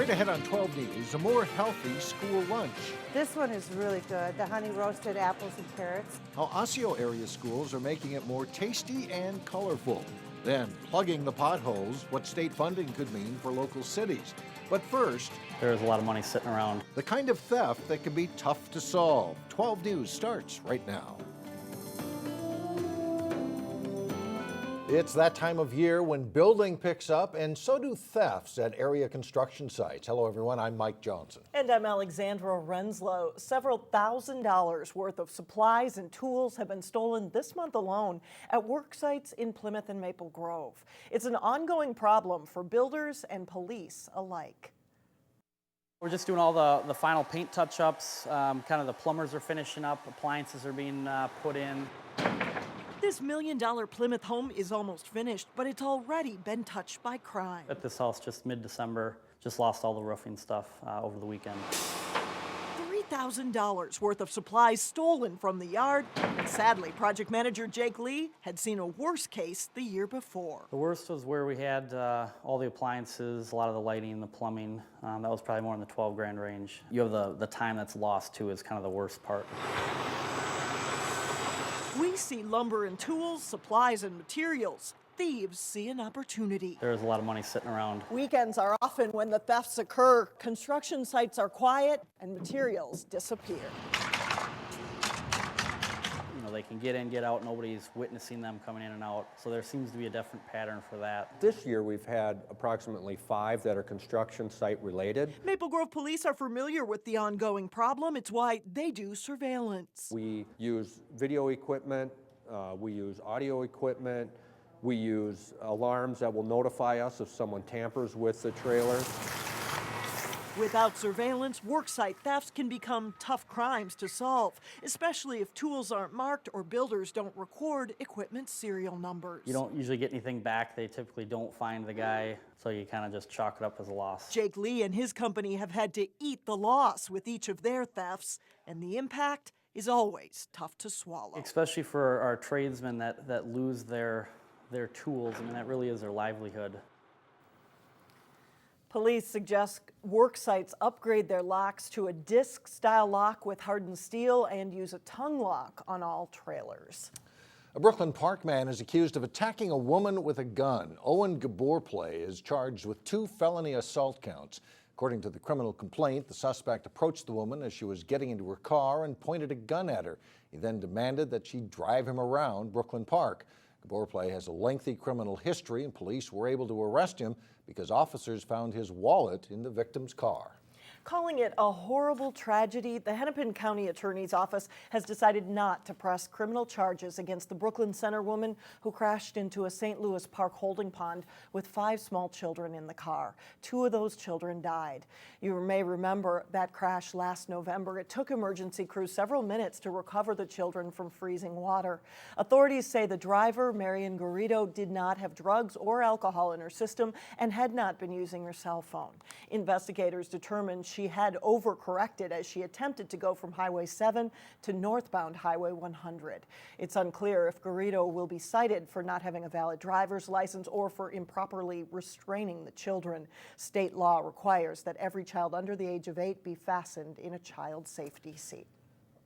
Straight ahead on 12 News, a more healthy school lunch. This one is really good, the honey roasted apples and carrots. How Osseo area schools are making it more tasty and colorful. Then, plugging the potholes, what state funding could mean for local cities. But first, there's a lot of money sitting around. The kind of theft that can be tough to solve. 12 News starts right now. It's that time of year when building picks up, and so do thefts at area construction sites. Hello, everyone. I'm Mike Johnson. And I'm Alexandra Renslow. Several $1,000s worth of supplies and tools have been stolen this month alone at work sites in Plymouth and Maple Grove. It's an ongoing problem for builders and police alike. We're just doing all the final paint touch-ups. Kind of the plumbers are finishing up, appliances are being put in. This $1 million Plymouth home is almost finished, but it's already been touched by crime. At this house, just mid-December, just lost all the roofing stuff over the weekend. $3,000 worth of supplies stolen from the yard. And sadly, project manager Jake Lee had seen a worse case the year before. The worst was where we had all the appliances, a lot of the lighting, the plumbing. That was probably more in the 12 grand range. You have the time that's lost too is kind of the worst part. We see lumber and tools, supplies and materials. Thieves see an opportunity. There's a lot of money sitting around. Weekends are often when the thefts occur. Construction sites are quiet and materials disappear. You know, they can get in, get out, nobody's witnessing them coming in and out. So there seems to be a definite pattern for that. This year we've had approximately 5 that are construction site related. Maple Grove police are familiar with the ongoing problem. It's why they do surveillance. We use video equipment, we use audio equipment, we use alarms that will notify us if someone tampers with the trailer. Without surveillance, worksite thefts can become tough crimes to solve, especially if tools aren't marked or builders don't record equipment serial numbers. You don't usually get anything back. They typically don't find the guy, so you kind of just chalk it up as a loss. Jake Lee and his company have had to eat the loss with each of their thefts, and the impact is always tough to swallow. Especially for our tradesmen that lose their tools. I mean, that really is their livelihood. Police suggest work sites upgrade their locks to a disc-style lock with hardened steel and use a tongue lock on all trailers. A Brooklyn Park man is accused of attacking a woman with a gun. Owen Gaborplay is charged with 2 felony assault counts. According to the criminal complaint, the suspect approached the woman as she was getting into her car and pointed a gun at her. He then demanded that she drive him around Brooklyn Park. Gaborplay has a lengthy criminal history, and police were able to arrest him because officers found his wallet in the victim's car. Calling it a horrible tragedy, the Hennepin County Attorney's Office has decided not to press criminal charges against the Brooklyn Center woman who crashed into a St. Louis Park holding pond with 5 small children in the car. 2 of those children died. You may remember that crash last November. It took emergency crews several minutes to recover the children from freezing water. Authorities say the driver, Marion Garrido, did not have drugs or alcohol in her system and had not been using her cell phone. Investigators determined she had overcorrected as she attempted to go from Highway 7 to northbound Highway 100. It's unclear if Garrido will be cited for not having a valid driver's license or for improperly restraining the children. State law requires that every child under the age of 8 be fastened in a child safety seat.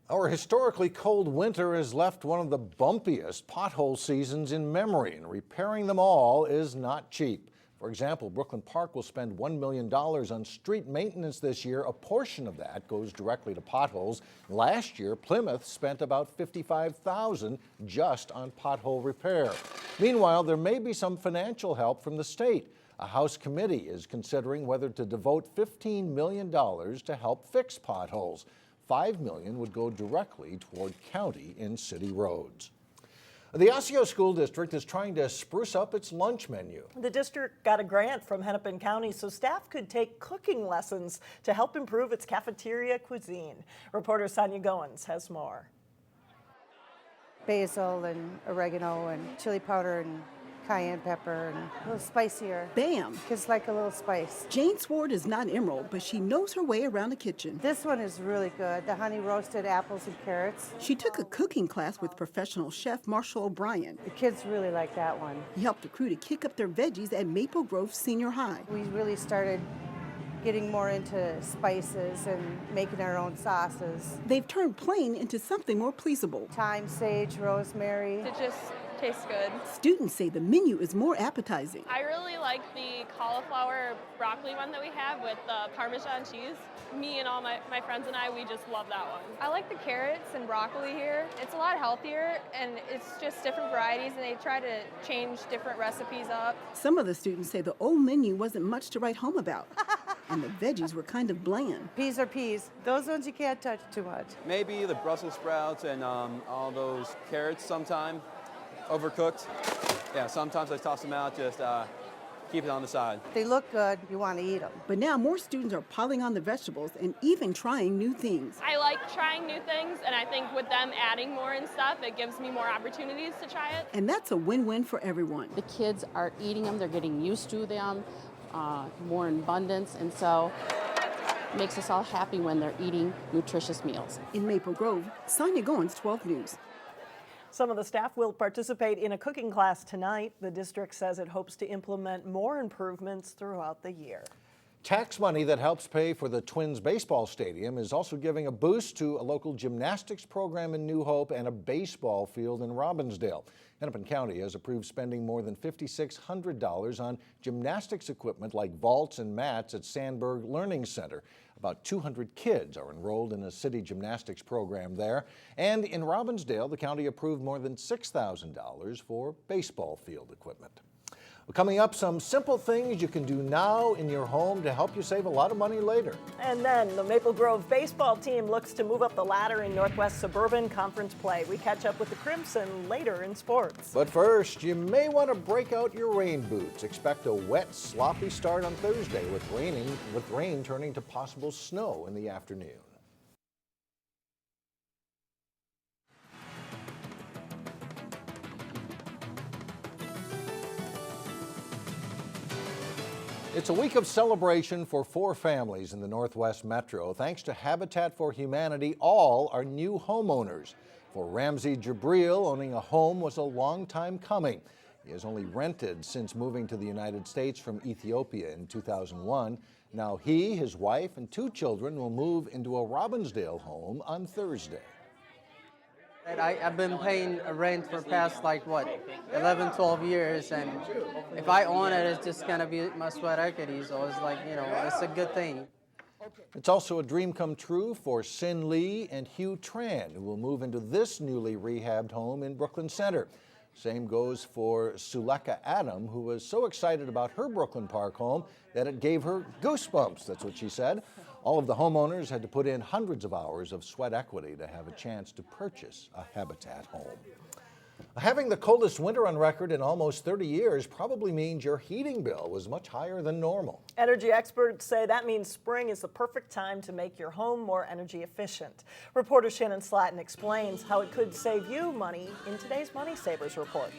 Our historically cold winter has left one of the bumpiest pothole seasons in memory, and repairing them all is not cheap. For example, Brooklyn Park will spend $1 million on street maintenance this year. A portion of that goes directly to potholes. Last year, Plymouth spent about $55,000 just on pothole repair. Meanwhile, there may be some financial help from the state. A House committee is considering whether to devote $15 million to help fix potholes. $5 million would go directly toward county and city roads. The Osseo School District is trying to spruce up its lunch menu. The district got a grant from Hennepin County so staff could take cooking lessons to help improve its cafeteria cuisine. Reporter Sonia Goins has more. Basil and oregano and chili powder and cayenne pepper and a little spicier. Bam! Just like a little spice. Jane Sword is not Emerald, but she knows her way around the kitchen. This one is really good, the honey roasted apples and carrots. She took a cooking class with professional chef Marshall O'Brien. The kids really like that one. He helped the crew to kick up their veggies at Maple Grove Senior High. We really started getting more into spices and making our own sauces. They've turned plain into something more pleasable. Thyme, sage, rosemary. It just tastes good. Students say the menu is more appetizing. I really like the cauliflower broccoli one that we have with the Parmesan cheese. Me and all my friends and I, we just love that one. I like the carrots and broccoli here. It's a lot healthier and it's just different varieties and they try to change different recipes up. Some of the students say the old menu wasn't much to write home about, and the veggies were kind of bland. Peas are peas. Those ones you can't touch too much. Maybe the Brussels sprouts and all those carrots sometime, overcooked. Yeah, sometimes I toss them out, just keep it on the side. They look good, you want to eat them. But now more students are piling on the vegetables and even trying new things. I like trying new things and I think with them adding more and stuff, it gives me more opportunities to try it. And that's a win-win for everyone. The kids are eating them, they're getting used to them, more in abundance, and so it makes us all happy when they're eating nutritious meals. In Maple Grove, Sonia Goins, 12 News. Some of the staff will participate in a cooking class tonight. The district says it hopes to implement more improvements throughout the year. Tax money that helps pay for the Twins baseball stadium is also giving a boost to a local gymnastics program in New Hope and a baseball field in Robbinsdale. Hennepin County has approved spending more than $5,600 on gymnastics equipment like vaults and mats at Sandberg Learning Center. About 200 kids are enrolled in a city gymnastics program there. And in Robbinsdale, the county approved more than $6,000 for baseball field equipment. Well, coming up, some simple things you can do now in your home to help you save a lot of money later. And then the Maple Grove baseball team looks to move up the ladder in Northwest Suburban Conference play. We catch up with the Crimson later in sports. But first, you may want to break out your rain boots. Expect a wet, sloppy start on Thursday with rain turning to possible snow in the afternoon. It's a week of celebration for 4 families in the Northwest Metro. Thanks to Habitat for Humanity, all are new homeowners. For Ramsey Jabril, owning a home was a long time coming. He has only rented since moving to the United States from Ethiopia in 2001. Now he, his wife, and 2 children will move into a Robbinsdale home on Thursday. I've been paying rent for past 11, 12 years, and if I own it, it's just gonna be my sweat equity, so it's it's a good thing. It's also a dream come true for Sin Lee and Hugh Tran, who will move into this newly rehabbed home in Brooklyn Center. Same goes for Suleka Adam, who was so excited about her Brooklyn Park home that it gave her goosebumps, that's what she said. All of the homeowners had to put in hundreds of hours of sweat equity to have a chance to purchase a Habitat home. Having the coldest winter on record in almost 30 years probably means your heating bill was much higher than normal. Energy experts say that means spring is the perfect time to make your home more energy efficient. Reporter Shannon Slatton explains how it could save you money in today's Money Savers Report.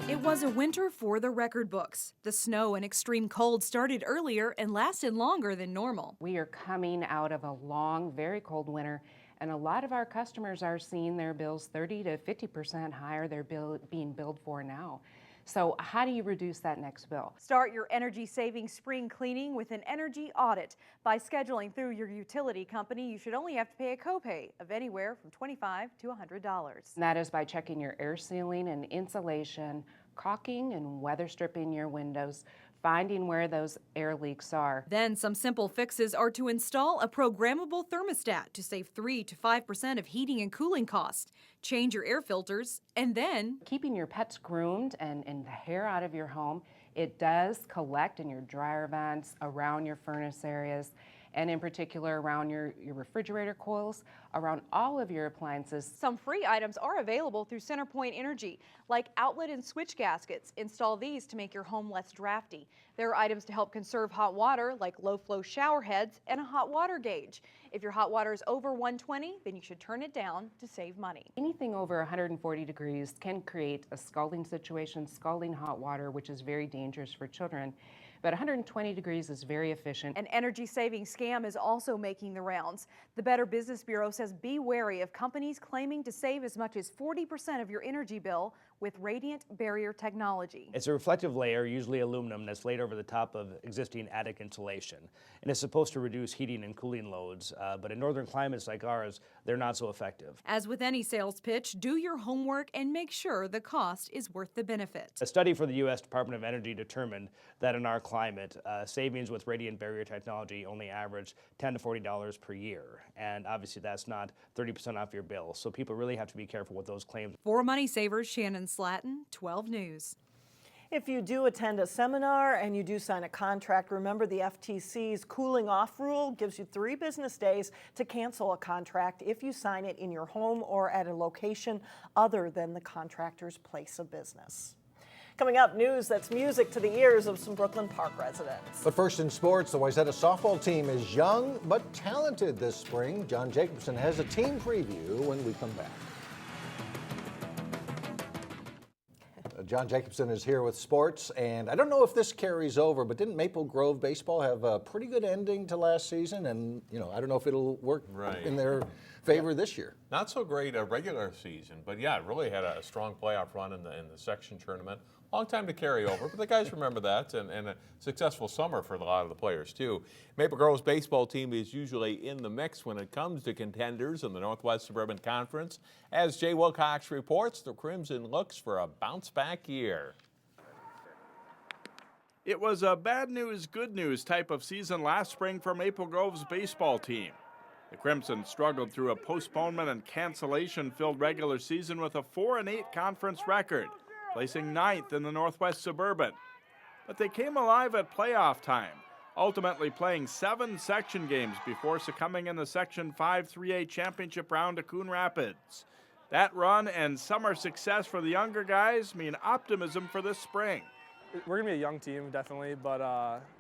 It was a winter for the record books. The snow and extreme cold started earlier and lasted longer than normal. We are coming out of a long, very cold winter, and a lot of our customers are seeing their bills 30 to 50% higher they're being billed for now. So how do you reduce that next bill? Start your energy-saving spring cleaning with an energy audit. By scheduling through your utility company, you should only have to pay a copay of anywhere from $25 to $100. And that is by checking your air sealing and insulation, caulking and weather stripping your windows, finding where those air leaks are. Then some simple fixes are to install a programmable thermostat to save 3 to 5% of heating and cooling costs, change your air filters, and then keeping your pets groomed and the hair out of your home. It does collect in your dryer vents, around your furnace areas, and in particular around your refrigerator coils, around all of your appliances. Some free items are available through CenterPoint Energy, like outlet and switch gaskets. Install these to make your home less drafty. There are items to help conserve hot water, like low-flow shower heads and a hot water gauge. If your hot water is over 120, then you should turn it down to save money. Anything over 140 degrees can create a scalding situation, scalding hot water, which is very dangerous for children. but 120 degrees is very efficient. An energy-saving scam is also making the rounds. The Better Business Bureau says be wary of companies claiming to save as much as 40% of your energy bill with radiant barrier technology. It's a reflective layer, usually aluminum, that's laid over the top of existing attic insulation. And it's supposed to reduce heating and cooling loads, but in northern climates like ours, they're not so effective. As with any sales pitch, do your homework and make sure the cost is worth the benefit. A study for the U.S. Department of Energy determined that in our climate, savings with radiant barrier technology only average $10 to $40 per year. And obviously that's not 30% off your bill. So people really have to be careful with those claims. For Money Savers, Shannon Slatton, 12 News. If you do attend a seminar and you do sign a contract, remember the FTC's cooling off rule gives you 3 business days to cancel a contract if you sign it in your home or at a location other than the contractor's place of business. Coming up, news that's music to the ears of some Brooklyn Park residents. But first in sports, the Wayzata softball team is young but talented this spring. John Jacobson has a team preview when we come back. John Jacobson is here with sports, and I don't know if this carries over, but didn't Maple Grove baseball have a pretty good ending to last season? And, you know, I don't know if it'll work in their favor this year. Not so great a regular season, but yeah, it really had a strong playoff run in the section tournament. Long time to carry over, but the guys remember that, and a successful summer for a lot of the players, too. Maple Grove's baseball team is usually in the mix when it comes to contenders in the Northwest Suburban Conference. As Jay Wilcox reports, the Crimson looks for a bounce-back year. It was a bad news, good news type of season last spring for Maple Grove's baseball team. The Crimson struggled through a postponement and cancellation-filled regular season with a 4-8 conference record, placing 9th in the Northwest Suburban. But they came alive at playoff time, ultimately playing 7 section games before succumbing in the Section 5 3A championship round to Coon Rapids. That run and summer success for the younger guys mean optimism for this spring. We're going to be a young team, definitely, but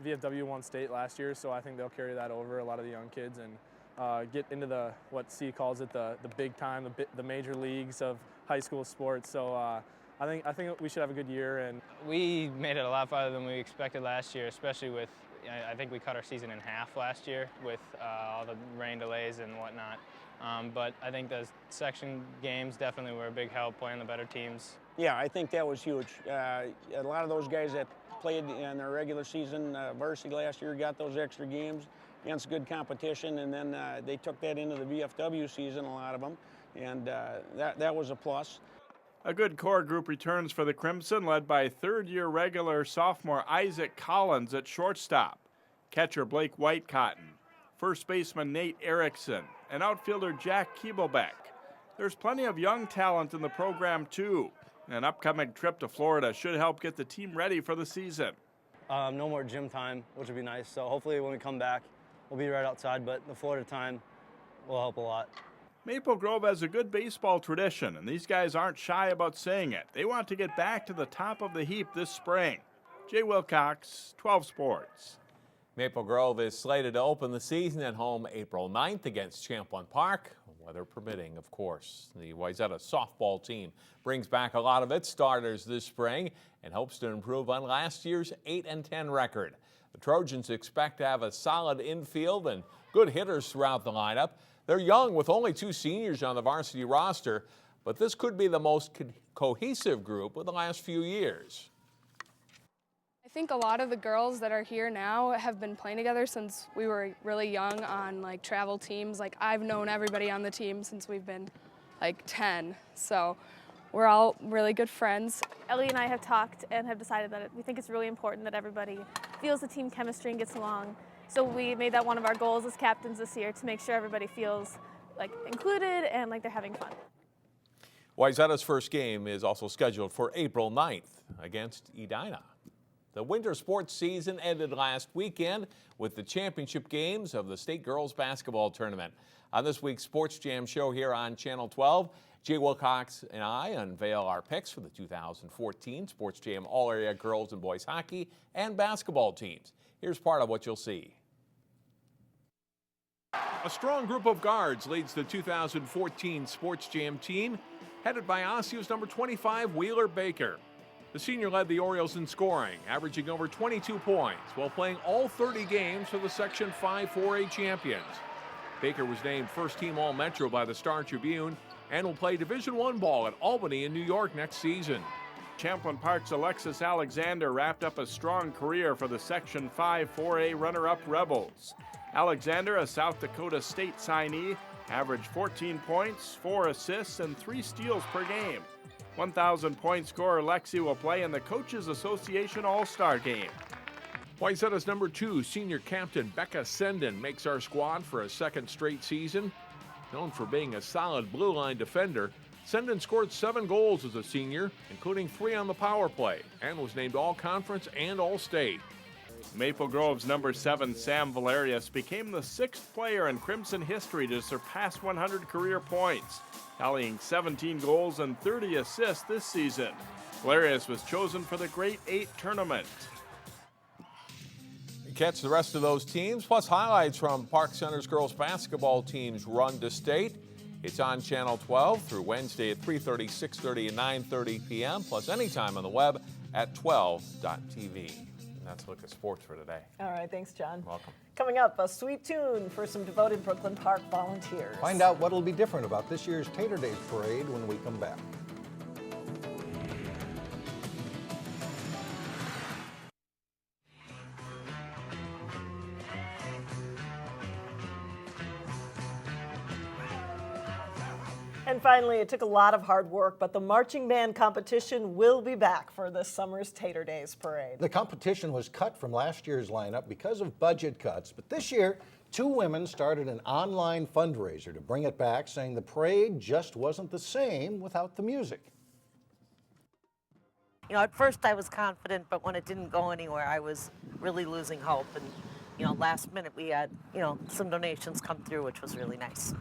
VFW won state last year, so I think they'll carry that over, a lot of the young kids, and get into what C calls it, the big time, the major leagues of high school sports. So I think we should have a good year. And we made it a lot farther than we expected last year, especially with, I think we cut our season in half last year with all the rain delays and whatnot. But I think the section games definitely were a big help, playing the better teams. Yeah, I think that was huge. A lot of those guys that played in their regular season varsity last year got those extra games against good competition, and then they took that into the VFW season, a lot of them, and that was a plus. A good core group returns for the Crimson, led by third-year regular sophomore Isaac Collins at shortstop, catcher Blake Whitecotton, first baseman Nate Erickson, and outfielder Jack Keeblebeck. There's plenty of young talent in the program, too. An upcoming trip to Florida should help get the team ready for the season. No more gym time, which would be nice. So hopefully when we come back, we'll be right outside, but the Florida time will help a lot. Maple Grove has a good baseball tradition, and these guys aren't shy about saying it. They want to get back to the top of the heap this spring. Jay Wilcox, 12 Sports. Maple Grove is slated to open the season at home April 9th against Champlain Park, weather permitting, of course. The Wayzata softball team brings back a lot of its starters this spring and hopes to improve on last year's 8-10 record. The Trojans expect to have a solid infield and good hitters throughout the lineup. They're young with only 2 seniors on the varsity roster, but this could be the most cohesive group of the last few years. I think a lot of the girls that are here now have been playing together since we were really young on like travel teams. Like I've known everybody on the team since we've been like 10, so we're all really good friends. Ellie and I have talked and have decided that we think it's really important that everybody feels the team chemistry and gets along. So we made that one of our goals as captains this year, to make sure everybody feels like included and like they're having fun. Wayzata's first game is also scheduled for April 9th against Edina. The winter sports season ended last weekend with the championship games of the state girls basketball tournament. On this week's Sports Jam show here on Channel 12, Jay Wilcox and I unveil our picks for the 2014 Sports Jam All-Area Girls and Boys Hockey and Basketball teams. Here's part of what you'll see. A strong group of guards leads the 2014 Sports Jam team, headed by Osseo's number 25, Wheeler Baker. The senior led the Orioles in scoring, averaging over 22 points while playing all 30 games for the Section 5 4A champions. Baker was named first-team All-Metro by the Star Tribune and will play Division I ball at Albany in New York next season. Champlin Park's Alexis Alexander wrapped up a strong career for the Section 5 4A runner-up Rebels. Alexander, a South Dakota State signee, averaged 14 points, 4 assists, and 3 steals per game. 1,000-point scorer Lexi will play in the Coaches Association All-Star Game. Wayzata's number 2 senior captain Becca Senden makes our squad for a second straight season. Known for being a solid blue line defender, Senden scored 7 goals as a senior, including 3 on the power play, and was named All-Conference and All-State. Maple Grove's number 7 Sam Valerius became the 6th player in Crimson history to surpass 100 career points, tallying 17 goals and 30 assists this season. Valerius was chosen for the Great 8 tournament. Catch the rest of those teams, plus highlights from Park Center's girls basketball team's run to state. It's on Channel 12 through Wednesday at 3:30, 6:30, and 9:30 p.m., plus anytime on the web at 12.tv. And that's a look at sports for today. All right, thanks, John. Welcome. Coming up, a sweet tune for some devoted Brooklyn Park volunteers. Find out what'll be different about this year's Tater Daze parade when we come back. And finally, it took a lot of hard work, but the marching band competition will be back for this summer's Tater Daze parade. The competition was cut from last year's lineup because of budget cuts, but this year, 2 women started an online fundraiser to bring it back, saying the parade just wasn't the same without the music. You know, at first I was confident, but when it didn't go anywhere, I was really losing hope. And, you know, last minute we had, some donations come through, which was really nice.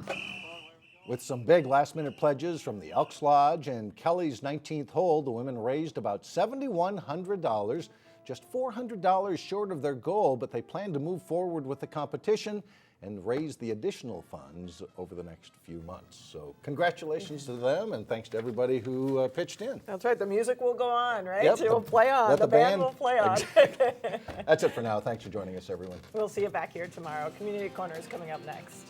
With some big last-minute pledges from the Elks Lodge and Kelly's 19th hole, the women raised about $7,100, just $400 short of their goal, but they plan to move forward with the competition and raise the additional funds over the next few months. So congratulations to them, and thanks to everybody who pitched in. That's right, the music will go on, right? Yep, It will play on, the band will play on. That's it for now. Thanks for joining us, everyone. We'll see you back here tomorrow. Community Corner is coming up next.